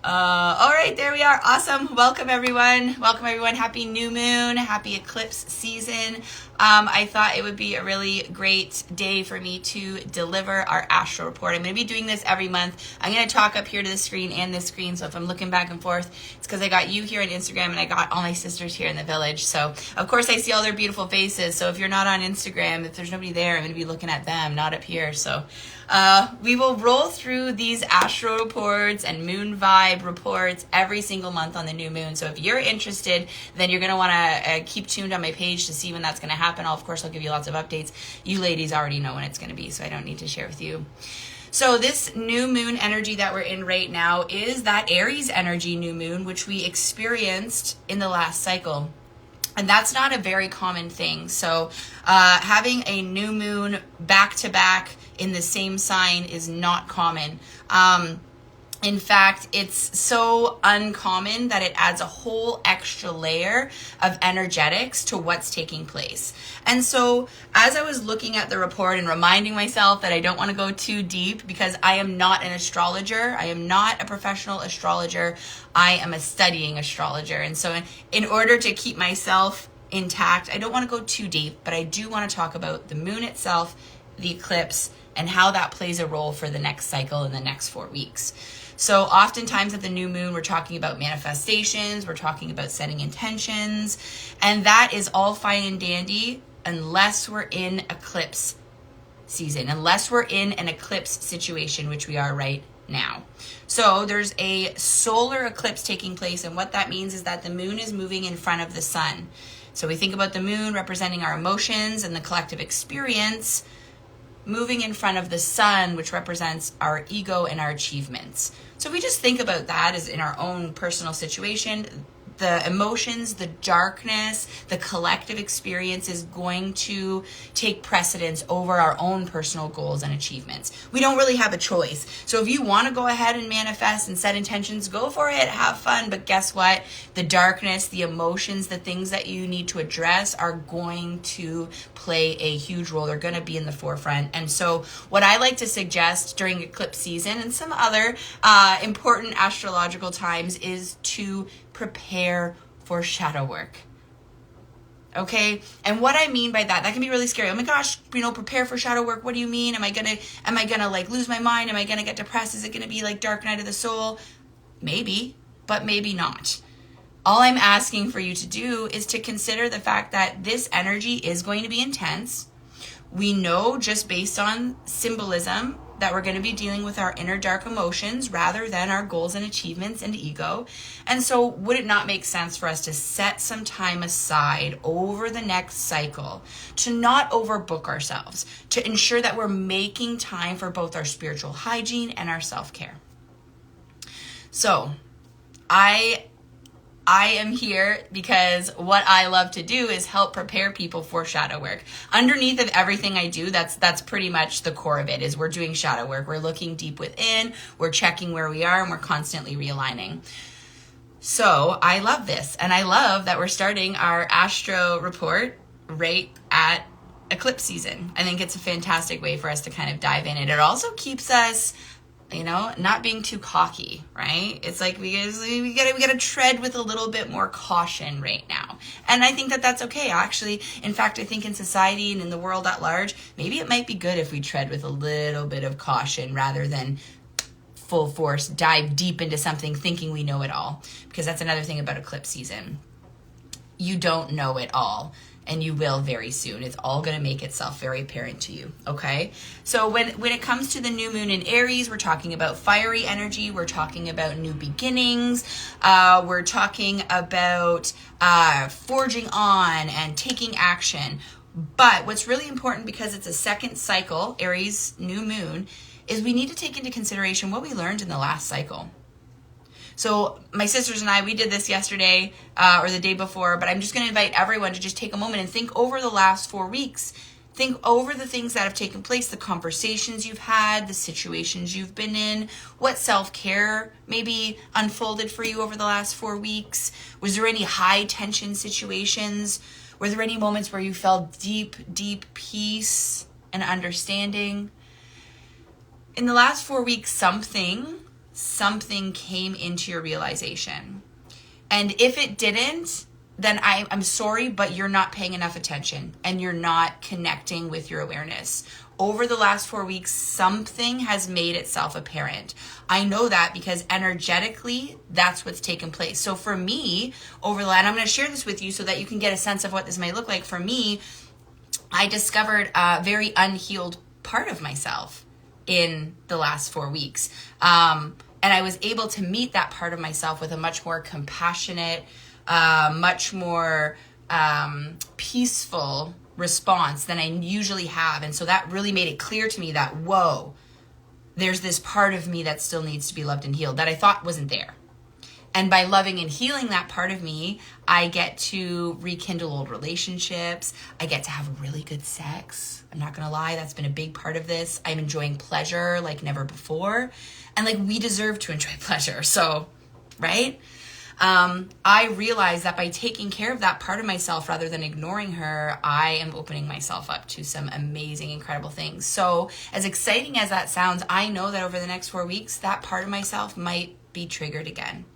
All right, there we are. Awesome. Welcome, everyone. Welcome, everyone. Happy new moon. Happy eclipse season. I thought it would be a really great day for me to deliver our astral report. I'm going to be doing this every month. I'm going to talk up here to the screen and this screen. So if I'm looking back and forth, it's because I got you here on Instagram and I got all my sisters here in the village. So, of course, I see all their beautiful faces. So if you're not on Instagram, if there's nobody there, I'm going to be looking at them, not up here. So we will roll through these astral reports and moon vibe reports every single month on the new moon. So if you're interested, then you're going to want to keep tuned on my page to see when that's going to happen. Of course, I'll give you lots of updates. You ladies already know when it's going to be, so I don't need to share with you. So this new moon energy that we're in right now is that Aries energy new moon, which we experienced in the last cycle. And that's not a very common thing. So having a new moon back to back in the same sign is not common. In fact, it's so uncommon that it adds a whole extra layer of energetics to what's taking place. And so as I was looking at the report and reminding myself that I don't want to go too deep because I am not an astrologer, I am not a professional astrologer, I am a studying astrologer. And so in order to keep myself intact, I don't want to go too deep, but I do want to talk about the moon itself, the eclipse, and how that plays a role for the next cycle in the next 4 weeks. So oftentimes at the new moon, we're talking about manifestations, we're talking about setting intentions, and that is all fine and dandy unless we're in eclipse season, unless we're in an eclipse situation, which we are right now. So there's a solar eclipse taking place, and what that means is that the moon is moving in front of the sun. So we think about the moon representing our emotions and the collective experience, moving in front of the sun, which represents our ego and our achievements. So if we just think about that as in our own personal situation, the emotions, the darkness, the collective experience is going to take precedence over our own personal goals and achievements. We don't really have a choice. So if you want to go ahead and manifest and set intentions, go for it, have fun. But guess what? The darkness, the emotions, the things that you need to address are going to play a huge role. They're going to be in the forefront. And so what I like to suggest during eclipse season and some other important astrological times is to prepare for shadow work. Okay? And what I mean by that can be really scary. Oh my gosh, prepare for shadow work. What do you mean? Am I gonna like lose my mind? Am I gonna get depressed? Is it gonna be like dark night of the soul? Maybe, but maybe not. All I'm asking for you to do is to consider the fact that this energy is going to be intense. We know just based on symbolism that we're going to be dealing with our inner dark emotions rather than our goals and achievements and ego. And so would it not make sense for us to set some time aside over the next cycle to not overbook ourselves, to ensure that we're making time for both our spiritual hygiene and our self-care? So I am here because what I love to do is help prepare people for shadow work. Underneath of everything I do, that's pretty much the core of it, is we're doing shadow work. We're looking deep within, we're checking where we are, and we're constantly realigning. So I love this, and I love that we're starting our astro report right at eclipse season. I think it's a fantastic way for us to kind of dive in, and it also keeps us not being too cocky, right? It's like we gotta tread with a little bit more caution right now. And I think that that's okay. Actually, in fact, I think in society and in the world at large, maybe it might be good if we tread with a little bit of caution rather than full force dive deep into something thinking we know it all. Because that's another thing about eclipse season. You don't know it all. And you will very soon. It's all going to make itself very apparent to you, okay? So when it comes to the new moon in Aries, we're talking about fiery energy. We're talking about new beginnings. We're talking about forging on and taking action. But what's really important, because it's a second cycle, Aries new moon, is we need to take into consideration what we learned in the last cycle. So my sisters and I, we did this yesterday or the day before, but I'm just going to invite everyone to just take a moment and think over the last 4 weeks. Think over the things that have taken place, the conversations you've had, the situations you've been in, what self-care maybe unfolded for you over the last 4 weeks. Was there any high tension situations? Were there any moments where you felt deep, deep peace and understanding? In the last 4 weeks, something something came into your realization. And if it didn't, then I'm sorry, but you're not paying enough attention and you're not connecting with your awareness. Over the last 4 weeks, something has made itself apparent. I know that because energetically, that's what's taken place. So for me, and I'm going to share this with you so that you can get a sense of what this might look like. For me, I discovered a very unhealed part of myself in the last 4 weeks. And I was able to meet that part of myself with a much more compassionate, much more peaceful response than I usually have. And so that really made it clear to me that, whoa, there's this part of me that still needs to be loved and healed that I thought wasn't there. And by loving and healing that part of me, I get to rekindle old relationships. I get to have really good sex. I'm not going to lie, that's been a big part of this. I'm enjoying pleasure like never before. And like, we deserve to enjoy pleasure. So, right? I realized that by taking care of that part of myself rather than ignoring her, I am opening myself up to some amazing, incredible things. So as exciting as that sounds, I know that over the next 4 weeks, that part of myself might be triggered again.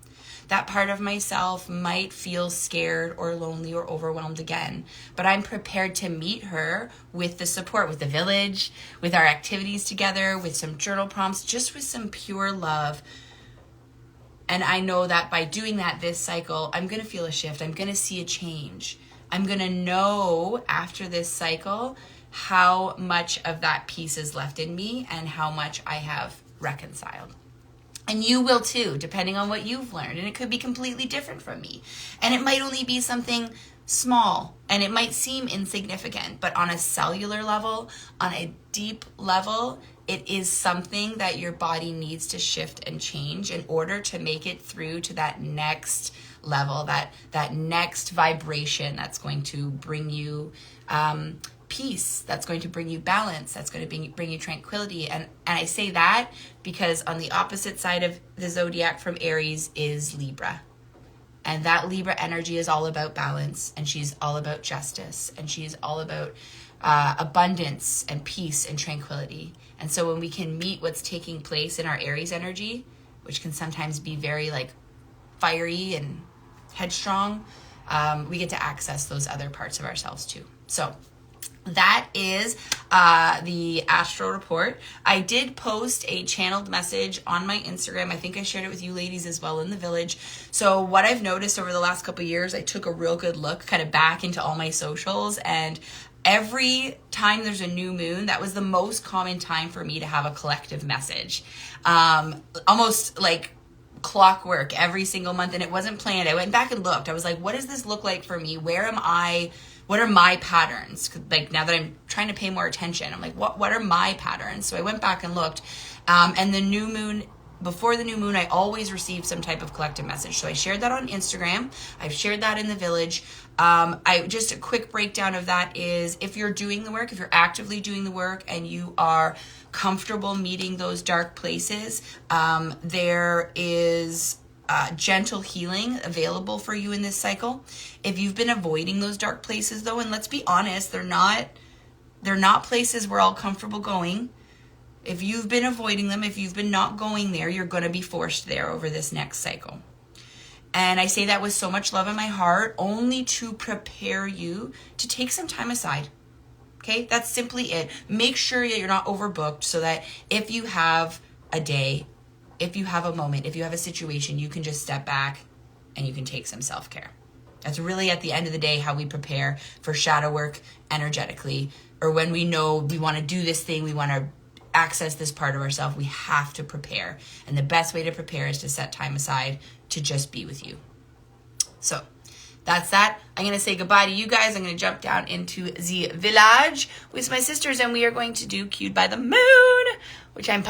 That part of myself might feel scared or lonely or overwhelmed again. But I'm prepared to meet her with the support, with the village, with our activities together, with some journal prompts, just with some pure love. And I know that by doing that this cycle, I'm going to feel a shift. I'm going to see a change. I'm going to know after this cycle how much of that piece is left in me and how much I have reconciled. And you will too, depending on what you've learned. And it could be completely different from me. And it might only be something small and it might seem insignificant, but on a cellular level, on a deep level, it is something that your body needs to shift and change in order to make it through to that next level, that next vibration that's going to bring you peace, that's going to bring you balance, that's going to bring you tranquility. And I say that because on the opposite side of the zodiac from Aries is Libra. And that Libra energy is all about balance, and she's all about justice, and she's all about abundance and peace and tranquility. And so when we can meet what's taking place in our Aries energy, which can sometimes be very like fiery and headstrong, we get to access those other parts of ourselves too. So that is the Astro Report. I did post a channeled message on my Instagram. I think I shared it with you ladies as well in the village. So what I've noticed over the last couple of years, I took a real good look kind of back into all my socials, and every time there's a new moon, that was the most common time for me to have a collective message. Almost like clockwork every single month, and it wasn't planned. I went back and looked. I was like, what does this look like for me? Where am I? What are my patterns? Like, now that I'm trying to pay more attention, I'm like, what are my patterns? So I went back and looked, and the new moon, before the new moon, I always receive some type of collective message. So I shared that on Instagram. I've shared that in the village. Just a quick breakdown of that is, if you're doing the work, if you're actively doing the work and you are comfortable meeting those dark places, there is gentle healing available for you in this cycle. If you've been avoiding those dark places though, and let's be honest, they're not places we're all comfortable going. If you've been avoiding them, if you've been not going there, you're going to be forced there over this next cycle. And I say that with so much love in my heart, only to prepare you to take some time aside. Okay, that's simply it. Make sure that you're not overbooked, so that if you have a day, if you have a moment, if you have a situation, you can just step back and you can take some self-care. That's really, at the end of the day, how we prepare for shadow work energetically, or when we know we want to do this thing, we want to access this part of ourselves, we have to prepare. And the best way to prepare is to set time aside to just be with you. So that's that. I'm going to say goodbye to you guys. I'm going to jump down into the village with my sisters, and we are going to do Cued by the Moon, which I'm pumped